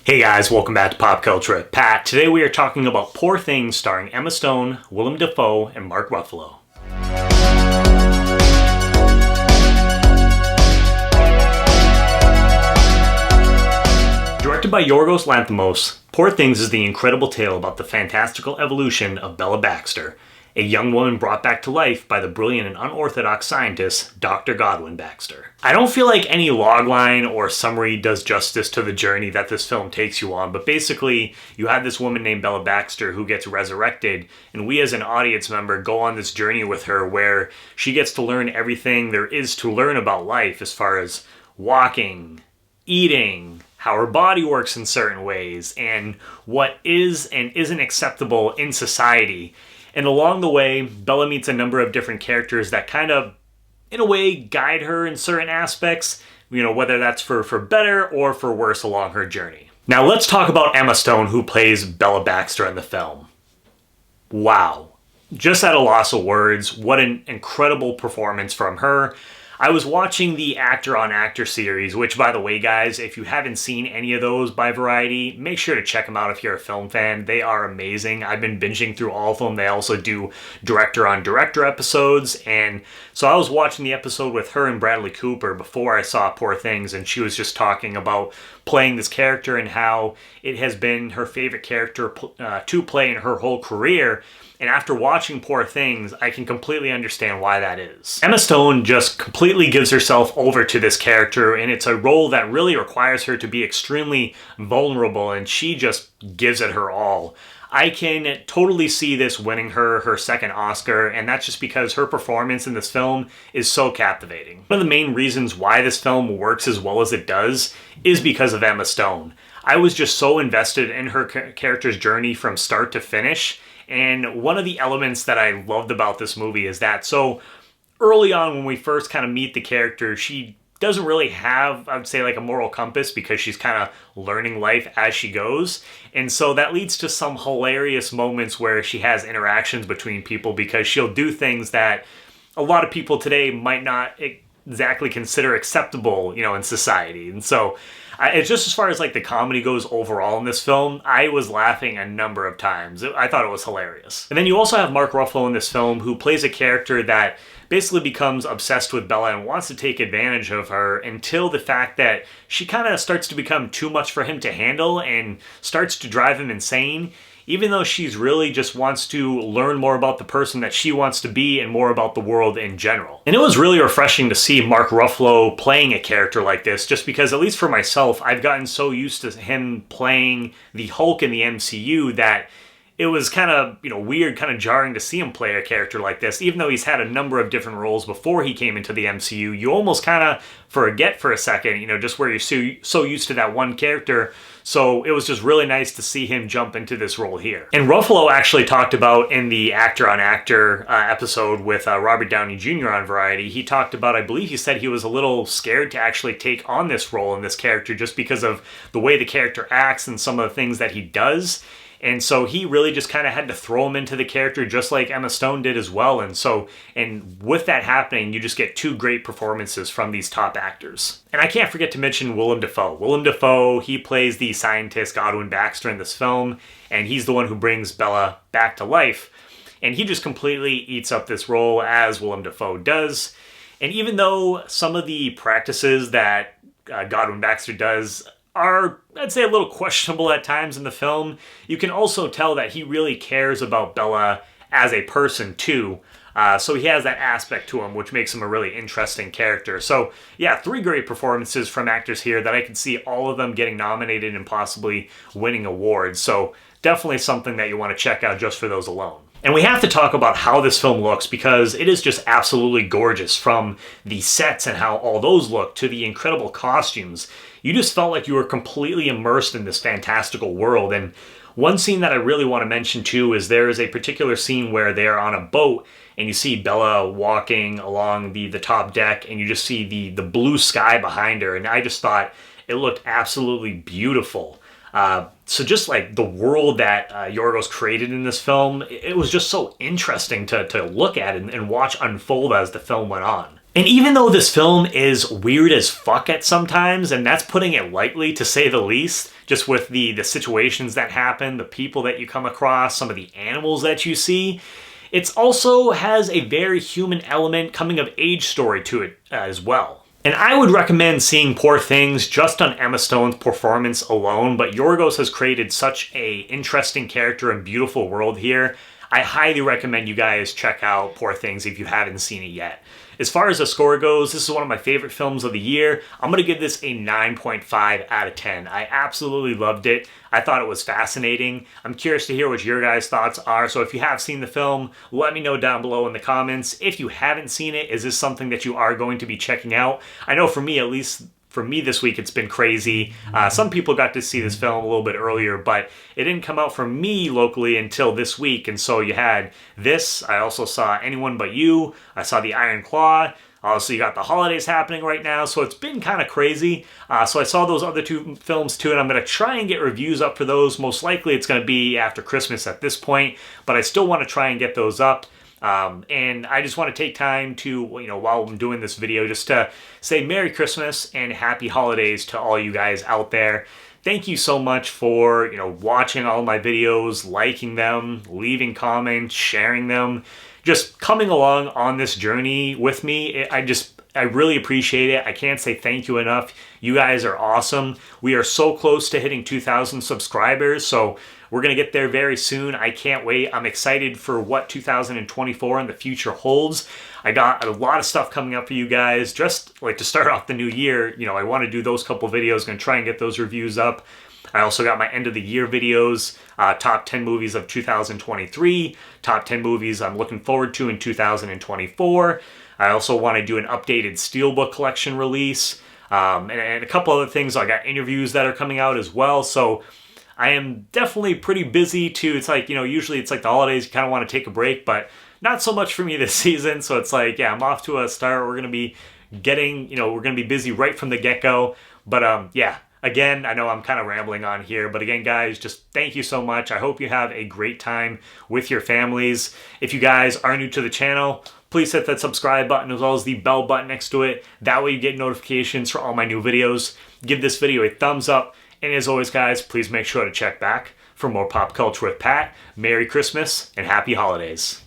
Hey guys, welcome back to Pop Culture. Pat, today we are talking about Poor Things starring Emma Stone, Willem Dafoe, and Mark Ruffalo. Directed by Yorgos Lanthimos, Poor Things is the incredible tale about the fantastical evolution of Bella Baxter, a young woman brought back to life by the brilliant and unorthodox scientist, Dr. Godwin Baxter. I don't feel like any logline or summary does justice to the journey that this film takes you on, but basically, you have this woman named Bella Baxter who gets resurrected, and we as an audience member go on this journey with her where she gets to learn everything there is to learn about life as far as walking, eating, how her body works in certain ways, and what is and isn't acceptable in society. And along the way, Bella meets a number of different characters that kind of, in a way, guide her in certain aspects, whether that's for better or for worse along her journey. Now let's talk about Emma Stone, who plays Bella Baxter in the film. Wow. Just at a loss of words, what an incredible performance from her. I was watching the Actor on Actor series, which, by the way, guys, if you haven't seen any of those by Variety, make sure to check them out if you're a film fan. They are amazing. I've been binging through all of them. They also do director on director episodes, and so I was watching the episode with her and Bradley Cooper before I saw Poor Things, and she was just talking about playing this character and how it has been her favorite character to play in her whole career. And after watching Poor Things, I can completely understand why that is. Emma Stone just completely gives herself over to this character, and it's a role that really requires her to be extremely vulnerable, and she just gives it her all. I can totally see this winning her second Oscar, and that's just because her performance in this film is so captivating. One of the main reasons why this film works as well as it does is because of Emma Stone. I was just so invested in her character's journey from start to finish. And one of the elements that I loved about this movie is that, so early on when we first kind of meet the character, she doesn't really have, I would say, like a moral compass because she's kind of learning life as she goes. And so that leads to some hilarious moments where she has interactions between people because she'll do things that a lot of people today might not exactly consider acceptable, in society. And so it's just as far as like the comedy goes overall in this film, I was laughing a number of times. I thought it was hilarious. And then you also have Mark Ruffalo in this film who plays a character that basically becomes obsessed with Bella and wants to take advantage of her until the fact that she kind of starts to become too much for him to handle and starts to drive him insane, even though she's really just wants to learn more about the person that she wants to be and more about the world in general. And it was really refreshing to see Mark Ruffalo playing a character like this, just because, at least for myself, I've gotten so used to him playing the Hulk in the MCU that it was kind of, weird, kind of jarring to see him play a character like this. Even though he's had a number of different roles before he came into the MCU, you almost kind of forget for a second, just where you're so used to that one character. So it was just really nice to see him jump into this role here. And Ruffalo actually talked about in the Actor on Actor episode with Robert Downey Jr. on Variety, he talked about, I believe he said he was a little scared to actually take on this role in this character just because of the way the character acts and some of the things that he does. And so he really just kind of had to throw him into the character just like Emma Stone did as well. And with that happening, you just get two great performances from these top actors. And I can't forget to mention Willem Dafoe. Willem Dafoe, he plays the scientist Godwin Baxter in this film, and he's the one who brings Bella back to life. And he just completely eats up this role as Willem Dafoe does. And even though some of the practices that Godwin Baxter does are, I'd say, a little questionable at times in the film, you can also tell that he really cares about Bella as a person too. So he has that aspect to him, which makes him a really interesting character. So yeah, three great performances from actors here that I could see all of them getting nominated and possibly winning awards. So definitely something that you want to check out just for those alone. And we have to talk about how this film looks because it is just absolutely gorgeous, from the sets and how all those look to the incredible costumes. You just felt like you were completely immersed in this fantastical world. And one scene that I really want to mention too is there is a particular scene where they are on a boat and you see Bella walking along the top deck and you just see the blue sky behind her. And I just thought it looked absolutely beautiful. So just like the world that Yorgos created in this film, it was just so interesting to look at and watch unfold as the film went on. And even though this film is weird as fuck at sometimes, and that's putting it lightly to say the least, just with the situations that happen, the people that you come across, some of the animals that you see, it also has a very human element, coming of age story to it as well. And I would recommend seeing Poor Things just on Emma Stone's performance alone, but Yorgos has created such a interesting character and beautiful world here. I highly recommend you guys check out Poor Things if you haven't seen it yet. As far as the score goes, this is one of my favorite films of the year. I'm going to give this a 9.5 out of 10. I absolutely loved it. I thought it was fascinating. I'm curious to hear what your guys' thoughts are, so if you have seen the film, let me know down below in the comments. If you haven't seen it, is this something that you are going to be checking out? I know for me, at least for me this week, it's been crazy. Some people got to see this film a little bit earlier, but it didn't come out for me locally until this week. And so you had this. I also saw Anyone But You. I saw The Iron Claw. Also, you got the holidays happening right now, so it's been kind of crazy. So I saw those other two films too, and I'm going to try and get reviews up for those. Most likely it's going to be after Christmas at this point, but I still want to try and get those up. And I just want to take time to, while I'm doing this video, just to say Merry Christmas and Happy Holidays to all you guys out there. Thank you so much for, watching all my videos, liking them, leaving comments, sharing them, just coming along on this journey with me. I really appreciate it. I can't say thank you enough. You guys are awesome. We are so close to hitting 2,000 subscribers, so we're going to get there very soon. I can't wait. I'm excited for what 2024 and the future holds. I got a lot of stuff coming up for you guys. Just like to start off the new year, I want to do those couple videos. Going to try and get those reviews up. I also got my end of the year videos, top 10 movies of 2023, top 10 movies I'm looking forward to in 2024. I also want to do an updated Steelbook collection release, and a couple other things. I got interviews that are coming out as well. So I am definitely pretty busy too. It's like, usually it's like the holidays, you kind of want to take a break, but not so much for me this season. So it's like, yeah, I'm off to a start. We're going to be we're going to be busy right from the get-go. But yeah, again, I know I'm kind of rambling on here, but again, guys, just thank you so much. I hope you have a great time with your families. If you guys are new to the channel, please hit that subscribe button as well as the bell button next to it. That way you get notifications for all my new videos. Give this video a thumbs up. And as always, guys, please make sure to check back for more Pop Culture with Pat. Merry Christmas and Happy Holidays.